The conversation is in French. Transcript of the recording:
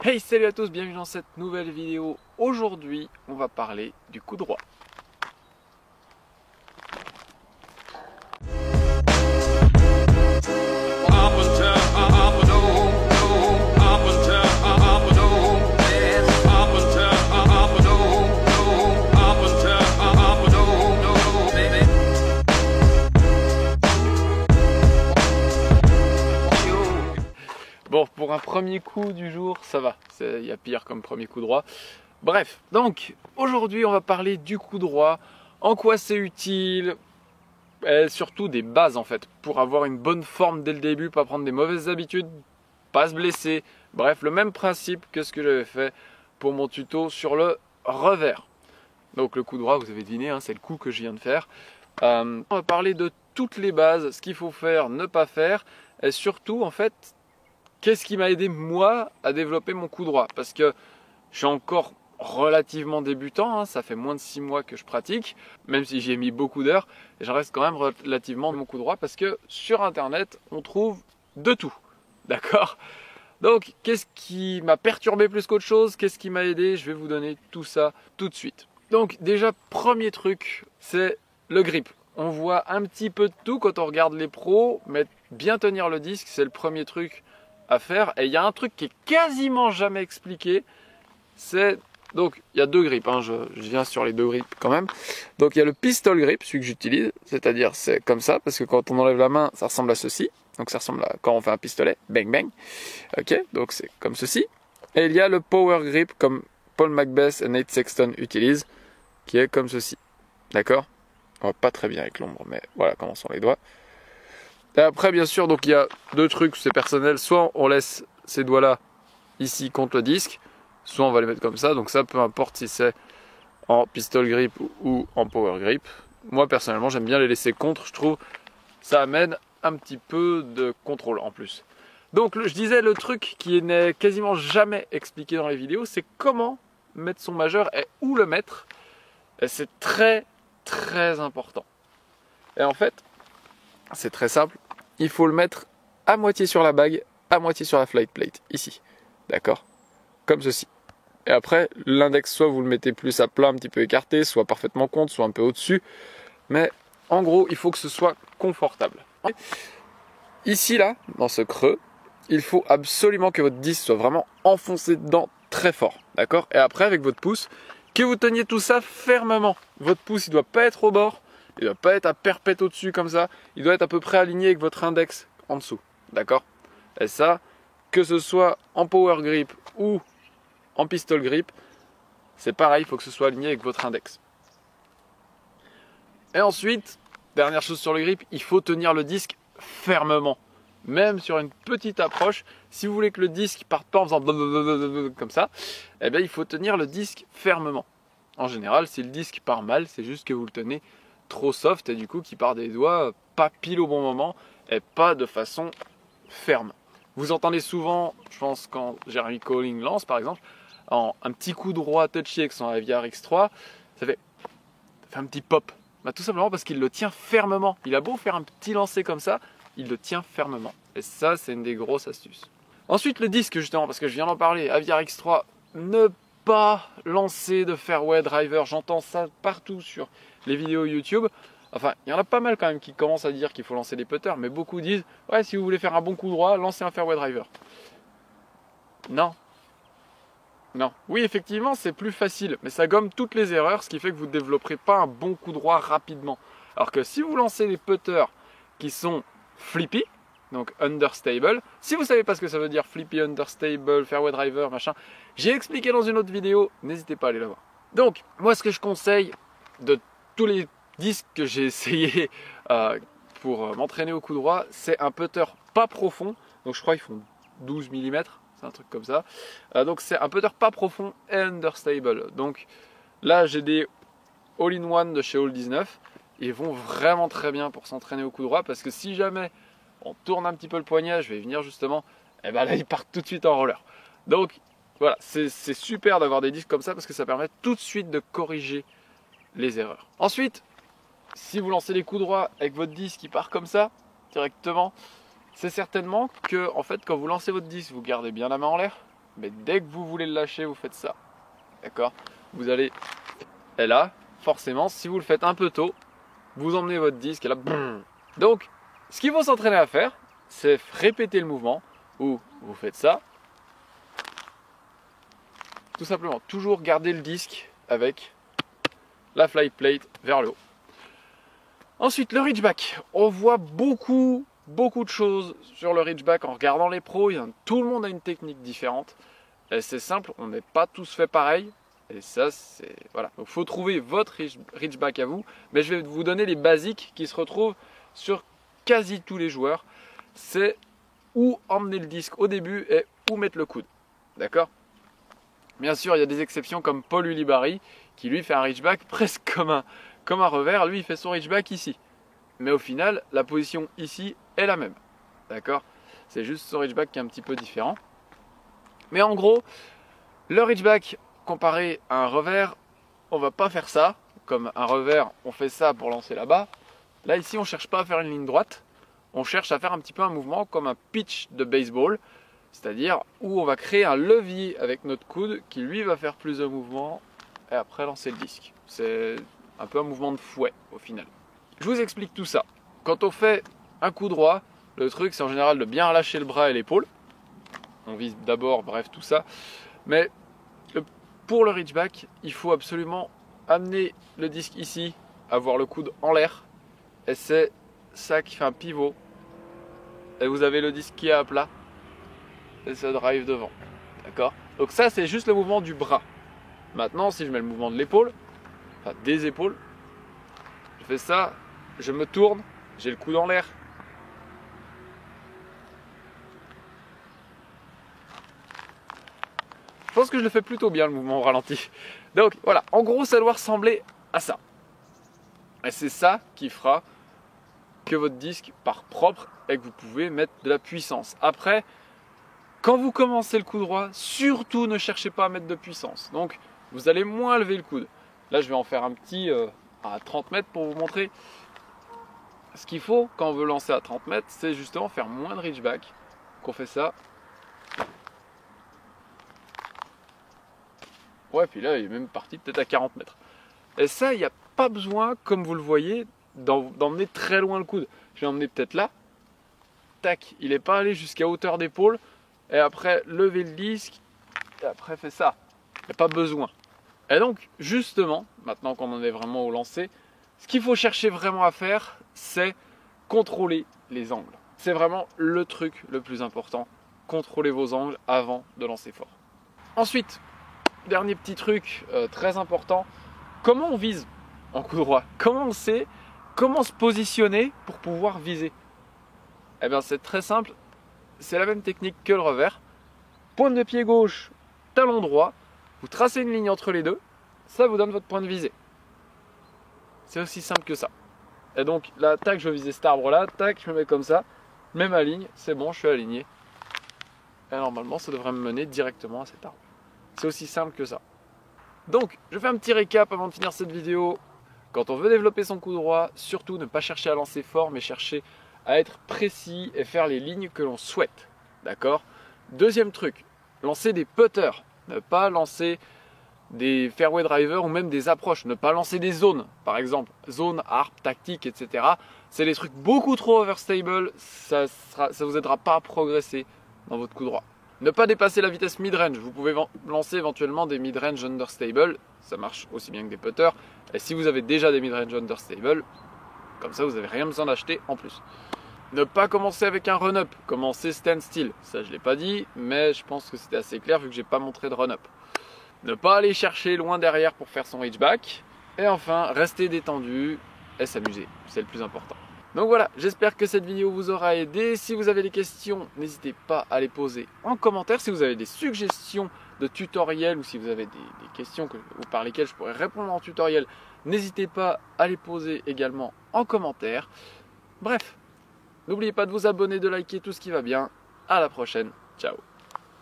Hey, salut à tous, bienvenue dans cette nouvelle vidéo. Aujourd'hui, on va parler du coup droit. Bon, pour un premier coup du jour, ça va. Il y a pire comme premier coup droit. Bref, donc aujourd'hui, on va parler du coup droit, en quoi c'est utile, et surtout des bases en fait, pour avoir une bonne forme dès le début, pas prendre des mauvaises habitudes, pas se blesser. Bref, le même principe que ce que j'avais fait pour mon tuto sur le revers. Donc le coup droit, vous avez deviné, hein, c'est le coup que je viens de faire. On va parler de toutes les bases, ce qu'il faut faire, ne pas faire, et surtout en fait, qu'est-ce qui m'a aidé moi à développer mon coup droit? Parce que je suis encore relativement débutant, hein, ça fait moins de 6 mois que je pratique, même si j'y ai mis beaucoup d'heures, et je reste quand même relativement mon coup droit parce que sur internet on trouve de tout, d'accord? Donc qu'est-ce qui m'a perturbé plus qu'autre chose? Qu'est-ce qui m'a aidé? Je vais vous donner tout ça tout de suite. Donc déjà, premier truc, c'est le grip. On voit un petit peu de tout quand on regarde les pros, mais bien tenir le disque, c'est le premier truc à faire. Et il y a un truc qui est quasiment jamais expliqué, c'est donc il y a deux grips, hein, je viens sur les deux grips quand même. Donc il y a le pistol grip, celui que j'utilise, c'est-à-dire c'est comme ça, parce que quand on enlève la main, ça ressemble à ceci. Donc ça ressemble à quand on fait un pistolet, bang bang. Ok, donc c'est comme ceci. Et il y a le power grip comme Paul Macbeth et Nate Sexton utilisent, qui est comme ceci. D'accord? On voit pas très bien avec l'ombre, mais voilà comment sont les doigts. Et après, bien sûr, donc il y a deux trucs, c'est personnel. Soit on laisse ces doigts-là ici contre le disque, soit on va les mettre comme ça. Donc ça, peu importe si c'est en pistol grip ou en power grip. Moi, personnellement, j'aime bien les laisser contre. Je trouve ça amène un petit peu de contrôle en plus. Donc, je disais, le truc qui n'est quasiment jamais expliqué dans les vidéos, c'est comment mettre son majeur et où le mettre. Et c'est très, très important. Et en fait, c'est très simple. Il faut le mettre à moitié sur la bague, à moitié sur la flight plate, ici. D'accord? Comme ceci. Et après, l'index, soit vous le mettez plus à plat, un petit peu écarté, soit parfaitement contre, soit un peu au-dessus. Mais en gros, il faut que ce soit confortable. Ici, là, dans ce creux, il faut absolument que votre disque soit vraiment enfoncé dedans très fort. D'accord? Et après, avec votre pouce, que vous teniez tout ça fermement. Votre pouce, il ne doit pas être au bord. Il ne doit pas être à perpète au-dessus comme ça. Il doit être à peu près aligné avec votre index en dessous. D'accord? Et ça, que ce soit en power grip ou en pistol grip, c'est pareil, il faut que ce soit aligné avec votre index. Et ensuite, dernière chose sur le grip, il faut tenir le disque fermement. Même sur une petite approche, si vous voulez que le disque parte pas en faisant comme ça, eh bien il faut tenir le disque fermement. En général, si le disque part mal, c'est juste que vous le tenez trop soft et du coup qui part des doigts pas pile au bon moment et pas de façon ferme. Vous entendez souvent, je pense quand Jeremy Colling lance par exemple, un petit coup droit touchy avec son Aviar X3, ça fait un petit pop. Bah, tout simplement parce qu'il le tient fermement. Il a beau faire un petit lancer comme ça, il le tient fermement. Et ça, c'est une des grosses astuces. Ensuite, le disque justement, parce que je viens d'en parler, Aviar X3, ne pas lancer de fairway driver. J'entends ça partout sur les vidéos YouTube. Enfin, il y en a pas mal quand même qui commencent à dire qu'il faut lancer des putters, mais beaucoup disent ouais, si vous voulez faire un bon coup droit, lancez un fairway driver. Non. Non. Oui, effectivement, c'est plus facile, mais ça gomme toutes les erreurs, ce qui fait que vous ne développerez pas un bon coup droit rapidement. Alors que si vous lancez des putters qui sont flippy, donc understable, si vous ne savez pas ce que ça veut dire flippy, understable, fairway driver, machin, j'ai expliqué dans une autre vidéo, n'hésitez pas à aller la voir. Donc, moi ce que je conseille de tous les disques que j'ai essayé pour m'entraîner au coup droit, c'est un putter pas profond, donc je crois qu'ils font 12 mm, c'est un truc comme ça. Donc c'est un putter pas profond et understable. Donc là j'ai des all-in-one de chez All 19. Ils vont vraiment très bien pour s'entraîner au coup droit parce que si jamais on tourne un petit peu le poignet, je vais y venir justement, et ben là ils partent tout de suite en roller. Donc voilà, c'est super d'avoir des disques comme ça parce que ça permet tout de suite de corriger les erreurs. Ensuite, si vous lancez les coups droits avec votre disque qui part comme ça, directement, c'est certainement que en fait quand vous lancez votre disque, vous gardez bien la main en l'air, mais dès que vous voulez le lâcher, vous faites ça. D'accord? Vous allez... Et là, forcément, si vous le faites un peu tôt, vous emmenez votre disque et là, boum. Donc, ce qu'il faut s'entraîner à faire, c'est répéter le mouvement, ou vous faites ça. Tout simplement, toujours garder le disque avec la fly plate vers le haut. Ensuite, le reachback. On voit beaucoup de choses sur le reachback en regardant les pros. Tout le monde a une technique différente. Et c'est simple, on n'est pas tous fait pareil. Et ça, c'est... Voilà. Donc, il faut trouver votre reachback à vous. Mais je vais vous donner les basiques qui se retrouvent sur quasi tous les joueurs. C'est où emmener le disque au début et où mettre le coude. D'accord? Bien sûr, il y a des exceptions comme Paul Ulibarri qui lui fait un reachback presque comme un revers. Lui, il fait son reachback ici. Mais au final, la position ici est la même. D'accord? C'est juste son reachback qui est un petit peu différent. Mais en gros, le reachback comparé à un revers, on va pas faire ça. Comme un revers, on fait ça pour lancer là-bas. Là, ici, on ne cherche pas à faire une ligne droite. On cherche à faire un petit peu un mouvement comme un pitch de baseball. C'est-à-dire où on va créer un levier avec notre coude qui, lui, va faire plus de mouvements et après lancer le disque. C'est un peu un mouvement de fouet au final. Je vous explique tout ça. Quand on fait un coup droit, le truc, c'est en général de bien relâcher le bras et l'épaule. On vise d'abord, bref, tout ça. Mais pour le reachback, il faut absolument amener le disque ici, avoir le coude en l'air. Et c'est ça qui fait un pivot. Et vous avez le disque qui est à plat. Et ça drive devant. D'accord? Donc ça, c'est juste le mouvement du bras. Maintenant, si je mets le mouvement de l'épaule, enfin des épaules, je fais ça, je me tourne, j'ai le coude en l'air. Je pense que je le fais plutôt bien, le mouvement au ralenti. Donc voilà, en gros, ça doit ressembler à ça. Et c'est ça qui fera que votre disque part propre et que vous pouvez mettre de la puissance. Après, quand vous commencez le coup droit, surtout ne cherchez pas à mettre de puissance. Donc, vous allez moins lever le coude. Là, je vais en faire un petit à 30 mètres pour vous montrer. Ce qu'il faut quand on veut lancer à 30 mètres, c'est justement faire moins de reachback. Qu'on fait ça. Ouais, puis là, il est même parti peut-être à 40 mètres. Et ça, il n'y a pas besoin, comme vous le voyez, d'emmener très loin le coude. Je vais emmener peut-être là. Tac, il n'est pas allé jusqu'à hauteur d'épaule. Et après, lever le disque. Et après, fait ça. Il n'y a pas besoin. Et donc, justement, maintenant qu'on en est vraiment au lancer, ce qu'il faut chercher vraiment à faire, c'est contrôler les angles. C'est vraiment le truc le plus important. Contrôlez vos angles avant de lancer fort. Ensuite, dernier petit truc très important, comment on vise en coup droit? Comment on sait comment se positionner pour pouvoir viser? Eh bien, c'est très simple. C'est la même technique que le revers. Pointe de pied gauche, talon droit. Vous tracez une ligne entre les deux. Ça vous donne votre point de visée. C'est aussi simple que ça. Et donc là, tac, je veux viser cet arbre là. Tac, je me mets comme ça. Mets ma ligne. C'est bon, je suis aligné. Et normalement, ça devrait me mener directement à cet arbre. C'est aussi simple que ça. Donc, je fais un petit récap avant de finir cette vidéo. Quand on veut développer son coup droit, surtout ne pas chercher à lancer fort, mais chercher à être précis et faire les lignes que l'on souhaite. D'accord? Deuxième truc, lancer des putters. Ne pas lancer des fairway drivers ou même des approches. Ne pas lancer des zones, par exemple. Zone, harpe, tactique, etc. C'est des trucs beaucoup trop overstable. Ça vous aidera pas à progresser dans votre coup droit. Ne pas dépasser la vitesse mid-range. Vous pouvez lancer éventuellement des mid-range understable. Ça marche aussi bien que des putters. Et si vous avez déjà des mid-range understable, comme ça vous n'avez rien besoin d'acheter en plus. Ne pas commencer avec un run-up. Commencer stand-still. Ça je ne l'ai pas dit, mais je pense que c'était assez clair vu que je n'ai pas montré de run-up. Ne pas aller chercher loin derrière pour faire son reachback. Et enfin, rester détendu et s'amuser. C'est le plus important. Donc voilà, j'espère que cette vidéo vous aura aidé. Si vous avez des questions, n'hésitez pas à les poser en commentaire. Si vous avez des suggestions de tutoriels ou si vous avez des questions par lesquelles je pourrais répondre en tutoriel, n'hésitez pas à les poser également en commentaire. Bref, n'oubliez pas de vous abonner, de liker tout ce qui va bien. À la prochaine, ciao.